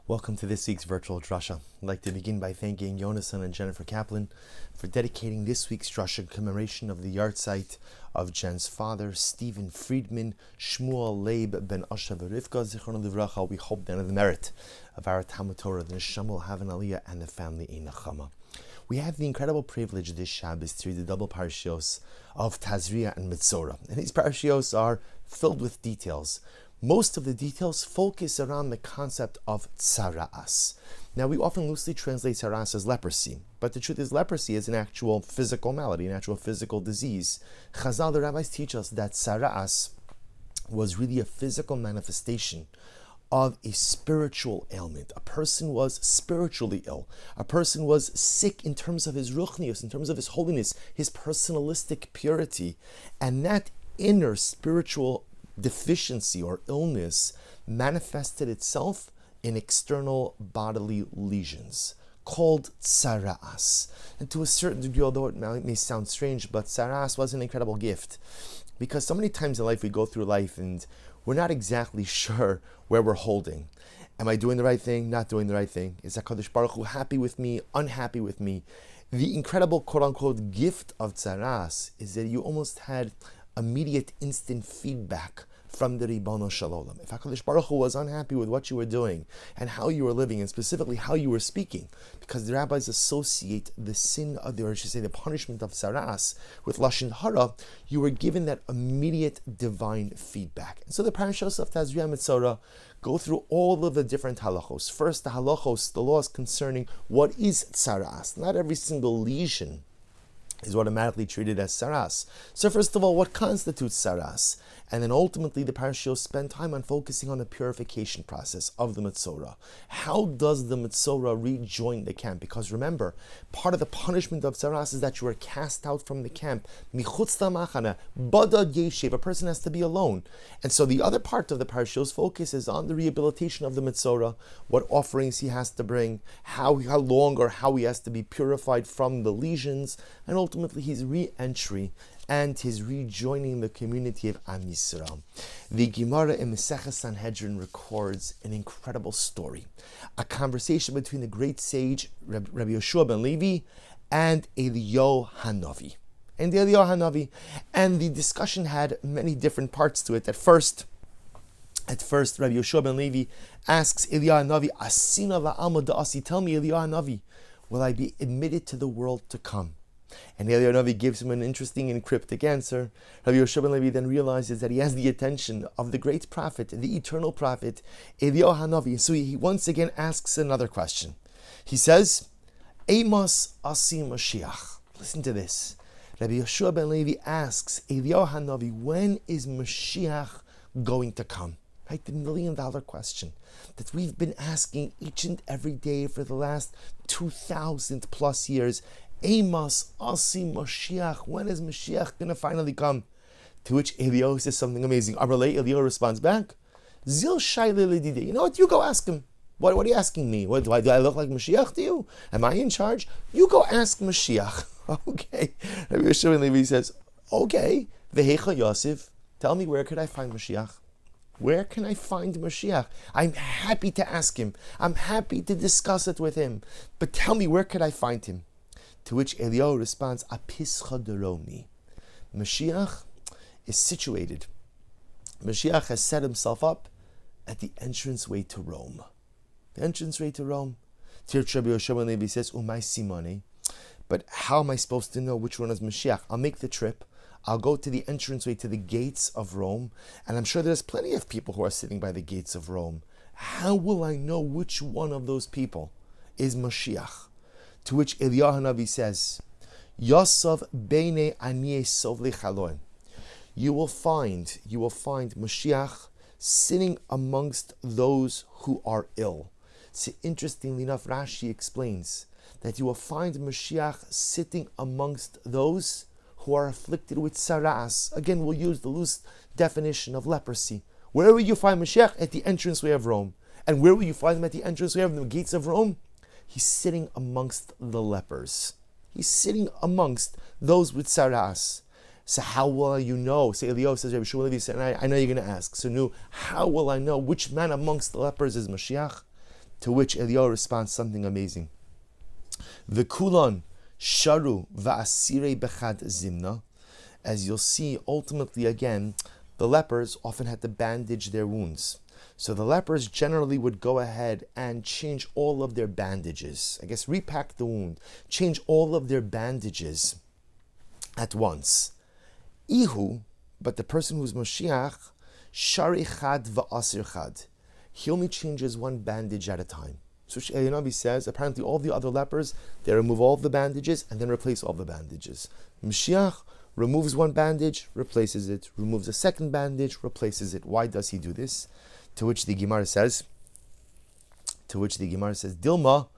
Welcome to this week's virtual Drasha. I'd like to begin by thanking Yonason and Jennifer Kaplan for dedicating this week's Drasha in commemoration of the yahrzeit of Jen's father, Stephen Friedman, Shmuel Leib ben Asha Rivka, Zichron Livracha. We hope that the merit of our Talmud Torah, the Neshama will have an aliyah and the family a nechama. We have the incredible privilege this Shabbos to read the double parashios of Tazriah-Metzorah. And these parashios are filled with details. Most of the details focus around the concept of tzara'as. Now, we often loosely translate tzara'as as leprosy, but the truth is leprosy is an actual physical malady, an actual physical disease. Chazal, the rabbis, teach us that tzara'as was really a physical manifestation of a spiritual ailment. A person was spiritually ill. A person was sick in terms of his ruchnius, in terms of his holiness, his personalistic purity. And that inner spiritual deficiency or illness manifested itself in external bodily lesions called tzara'as. And to a certain degree, although it may sound strange, but tzara'as was an incredible gift, because so many times in life we go through life and we're not exactly sure where we're holding. Am I doing the right thing? Not doing the right thing? Is HaKadosh Baruch Hu happy with me? Unhappy with me? The incredible quote-unquote gift of tzara'as is that you almost had immediate, instant feedback from the Ribono Shel Olam. If HaKadosh Baruch Hu was unhappy with what you were doing and how you were living, and specifically how you were speaking, because the rabbis associate the sin of the punishment of tzara'as with lashon hara, you were given that immediate divine feedback. And so the parashos of Tazriah-Metzorah go through all of the different halachos. First, the halachos, the laws concerning what is tzara'as. Not every single lesion is automatically treated as tzara'as. So first of all, what constitutes tzara'as? And then ultimately the parashiyos spend time on focusing on the purification process of the Metzorah. How does the Metzorah rejoin the camp? Because remember, part of the punishment of tzara'as is that you are cast out from the camp. Michutz lamachana, bada yeshev, a person has to be alone. And so the other part of the parashiyos focuses on the rehabilitation of the Metzorah, what offerings he has to bring, how long or how he has to be purified from the lesions, and ultimately his re-entry and his rejoining the community of Am Yisrael. The Gemara in Maseches Sanhedrin records an incredible story, a conversation between the great sage Rabbi Yoshua ben Levi and Eliyahu Hanavi. And the discussion had many different parts to it. At first, Rabbi Yoshua ben Levi asks Eliyahu Hanavi, Asina la'alma da'asi, tell me, Eliyahu Hanavi, will I be admitted to the world to come? And Eliyahu Hanavi gives him an interesting and cryptic answer. Rabbi Yoshua ben Levi then realizes that he has the attention of the great prophet, the eternal prophet, Eliyahu Hanavi. So he once again asks another question. He says, Amos asi Mashiach. Listen to this. Rabbi Yoshua ben Levi asks Eliyahu Hanavi, when is Mashiach going to come? Right, the $1 million question that we've been asking each and every day for the last 2,000 plus years. Amos asi Mashiach. When is Mashiach going to finally come? To which Eliyahu says something amazing. Amalei, Eliyahu responds back, Zil shayle ledidei. You know what? You go ask him. What are you asking me? Do I look like Mashiach to you? Am I in charge? You go ask Mashiach. Okay. Rabbi Yoshua ben Levi says, okay. Vehecha Yosef. Tell me, where could I find Mashiach? Where can I find Mashiach? I'm happy to ask him. I'm happy to discuss it with him. But tell me, where could I find him? To which Eliyahu responds, Apischa deromi. Mashiach is situated. Mashiach has set himself up at the entranceway to Rome. The entranceway to Rome. Rabbi Yoshua ben Levi says, Umay simone. But how am I supposed to know which one is Mashiach? I'll make the trip. I'll go to the entranceway to the gates of Rome. And I'm sure there's plenty of people who are sitting by the gates of Rome. How will I know which one of those people is Mashiach? To which Eliyahu Hanavi says, Yosef beinei aniyei sovli chaloim. You will find Mashiach sitting amongst those who are ill. So interestingly enough, Rashi explains that you will find Mashiach sitting amongst those who are afflicted with tzara'as. Again, we'll use the loose definition of leprosy. Where will you find Mashiach? At the entranceway of Rome. And where will you find him at the entranceway of the gates of Rome? He's sitting amongst the lepers. He's sitting amongst those with tzara'as. So how will you know? Say Eliyahu says, Rabbi Shmuel Levi said, I know you're going to ask. So how will I know which man amongst the lepers is Mashiach? To which Eliyahu responds something amazing. V'kulon sharu va'asirei bechad zimna. As you'll see, ultimately again, the lepers often had to bandage their wounds. So the lepers generally would go ahead and change all of their bandages. I guess repack the wound, change all of their bandages at once. Ihu, but the person who's Moshiach, shari chad va'asir chad. He only changes one bandage at a time. So Eliyahu says, apparently all the other lepers, they remove all the bandages and then replace all the bandages. Mashiach removes one bandage, replaces it, removes a second bandage, replaces it. Why does he do this? To which the Gemara says, Dilma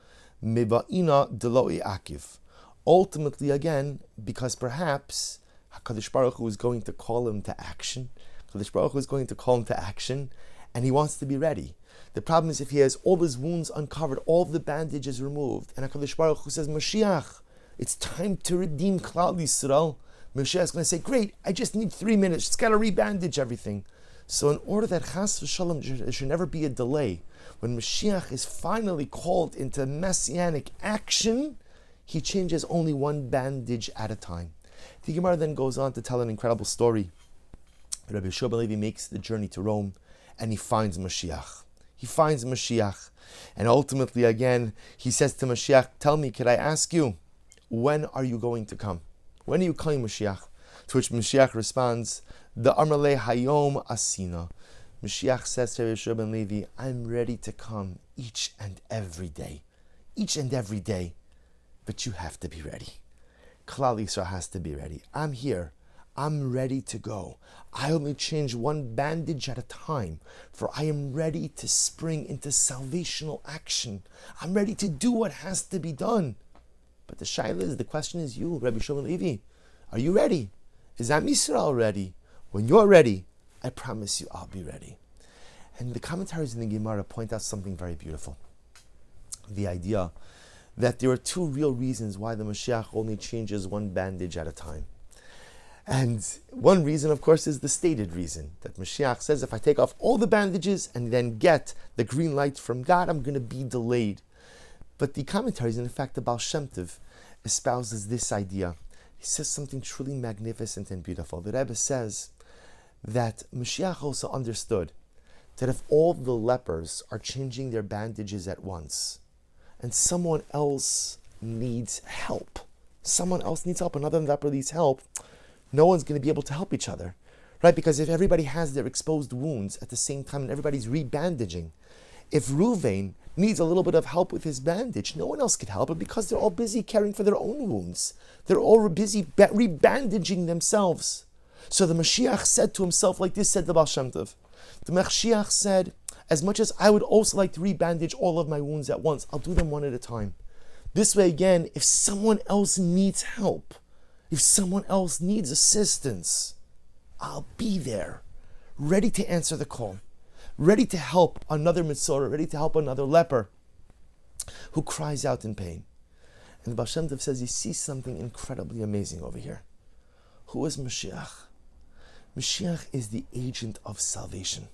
miba'ina deloi akiv. Ultimately, again, because perhaps HaKadosh Baruch Hu is going to call him to action. HaKadosh Baruch Hu is going to call him to action, and he wants to be ready. The problem is if he has all his wounds uncovered, all the bandages removed, and HaKadosh Baruch Hu says, Mashiach, it's time to redeem Klal Yisrael. Mashiach is going to say, great, I just need 3 minutes, just got to rebandage everything. So in order that Chas v'Shalom, there should never be a delay, when Mashiach is finally called into messianic action, he changes only one bandage at a time. The Gemara then goes on to tell an incredible story. Rabbi Yehoshua ben Levi makes the journey to Rome, and he finds Mashiach. And ultimately again, he says to Mashiach, tell me, could I ask you, when are you going to come? When are you coming, Mashiach? To which Mashiach responds, the Amarle Hayom Asina. Mashiach says to Rabbi Yehoshua ben Levi, I'm ready to come each and every day. But you have to be ready. Klal Yisrael has to be ready. I'm here. I'm ready to go. I only change one bandage at a time, for I am ready to spring into salvational action. I'm ready to do what has to be done. But the shaila is, the question is you, Rabbi Yehoshua ben Levi. Are you ready? Is Am Yisrael ready? When you're ready, I promise you I'll be ready. And the commentaries in the Gemara point out something very beautiful. The idea that there are two real reasons why the Mashiach only changes one bandage at a time. And one reason, of course, is the stated reason, that Mashiach says, if I take off all the bandages and then get the green light from God, I'm going to be delayed. But the commentaries, and in fact the Baal Shem Tov, espouses this idea. He says something truly magnificent and beautiful. The Rebbe says that Mashiach also understood that if all the lepers are changing their bandages at once, and someone else needs help, another leper needs help, no one's going to be able to help each other, right? Because if everybody has their exposed wounds at the same time and everybody's rebandaging, if Ruvain needs a little bit of help with his bandage, no one else could help him because they're all busy caring for their own wounds. They're all busy rebandaging themselves. So the Mashiach said to himself, like this said the Baal Shem Tov, the Mashiach said, as much as I would also like to rebandage all of my wounds at once, I'll do them one at a time. This way again, if someone else needs help, if someone else needs assistance, I'll be there, ready to answer the call, ready to help another Metzorah, ready to help another leper who cries out in pain. And the Baal Shem Tov says, you see something incredibly amazing over here. Who is Mashiach? Mashiach is the agent of salvation.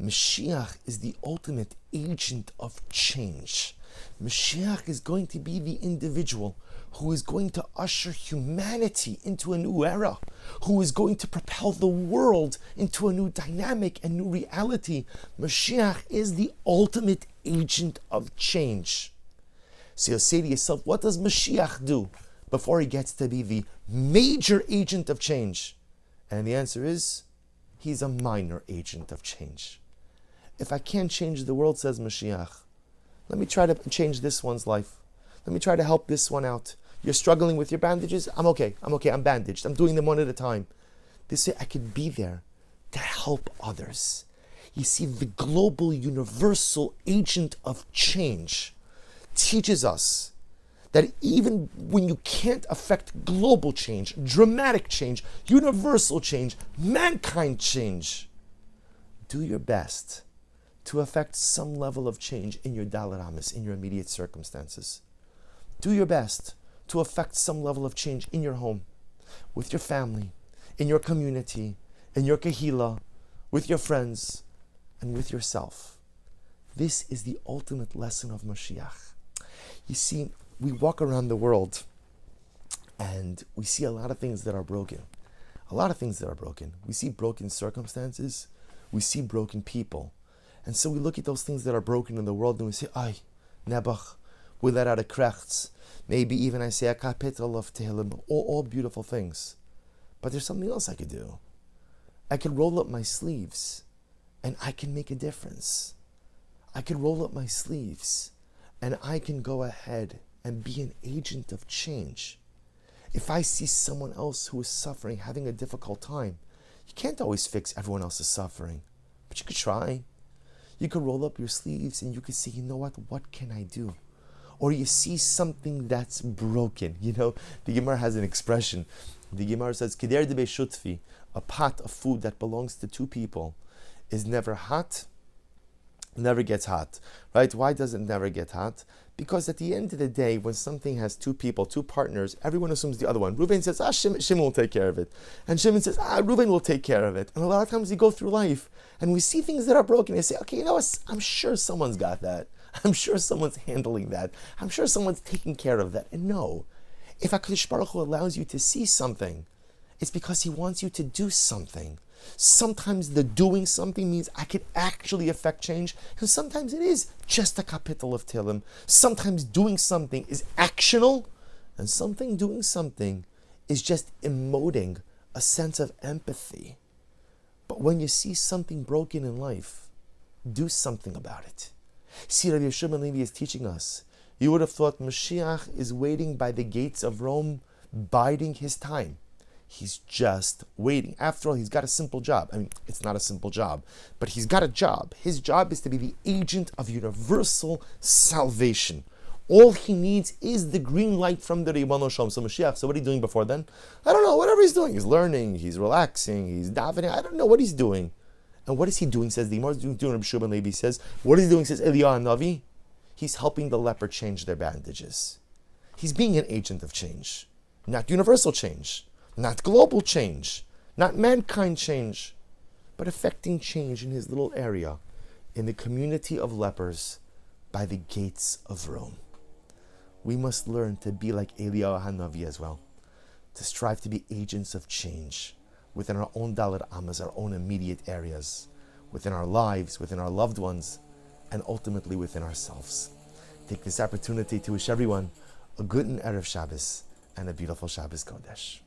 Mashiach is the ultimate agent of change. Mashiach is going to be the individual who is going to usher humanity into a new era, who is going to propel the world into a new dynamic and new reality. Mashiach is the ultimate agent of change. So you'll say to yourself, what does Mashiach do before he gets to be the major agent of change? And the answer is, he's a minor agent of change. If I can't change the world, says Mashiach, let me try to change this one's life. Let me try to help this one out. You're struggling with your bandages? I'm okay, I'm bandaged. I'm doing them one at a time. This way I could be there to help others. You see, the global universal agent of change teaches us that even when you can't affect global change, dramatic change, universal change, mankind change, do your best to affect some level of change in your Dalet Amis, in your immediate circumstances. Do your best to affect some level of change in your home, with your family, in your community, in your kahila, with your friends, and with yourself. This is the ultimate lesson of Mashiach. You see, we walk around the world and we see a lot of things that are broken. A lot of things that are broken. We see broken circumstances. We see broken people. And so we look at those things that are broken in the world and we say, ay, Nebuch, we let out a krechts. Maybe even I say a kapitel of Tehillim. All beautiful things. But there's something else I could do. I could roll up my sleeves and I can make a difference. I can roll up my sleeves and I can go ahead and be an agent of change. If I see someone else who is suffering, having a difficult time, you can't always fix everyone else's suffering, but you could try. You could roll up your sleeves and you could say, you know what can I do? Or you see something that's broken. You know, the Gemara has an expression. The Gemara says, Kider de Shutfi, a pot of food that belongs to two people, is never hot, never gets hot. Right? Why does it never get hot? Because at the end of the day, when something has two people, two partners, everyone assumes the other one. Reuven says, Shimon will take care of it. And Shimon says, Reuven will take care of it. And a lot of times we go through life and we see things that are broken. And say, okay, you know what? I'm sure someone's got that. I'm sure someone's handling that. I'm sure someone's taking care of that. And no, if HaKadosh Baruch Hu allows you to see something, it's because He wants you to do something. Sometimes the doing something means I can actually affect change, and sometimes it is just a kapitel of Tehillim. Sometimes doing something is actional, and doing something is just emoting a sense of empathy. But when you see something broken in life, do something about it. See, Rabbi Yeshua ben Levi is teaching us. You would have thought Mashiach is waiting by the gates of Rome, biding his time. He's just waiting. After all, he's got a simple job. I mean, it's not a simple job, but he's got a job. His job is to be the agent of universal salvation. All he needs is the green light from the Ribbon Shalom. So Mashiach, so what are you doing before then? I don't know, whatever he's doing. He's learning, he's relaxing, he's davening. I don't know what he's doing. And what is he doing, says the Gemara, doing Rabbi Shua ben Levi says. What is he doing, says Eliyahu Navi? He's helping the leper change their bandages. He's being an agent of change. Not universal change. Not global change, not mankind change, but affecting change in his little area, in the community of lepers by the gates of Rome. We must learn to be like Eliyahu Hanavi as well, to strive to be agents of change within our own Dalet Amas, our own immediate areas, within our lives, within our loved ones, and ultimately within ourselves. Take this opportunity to wish everyone a good and Erev Shabbos and a beautiful Shabbos Kodesh.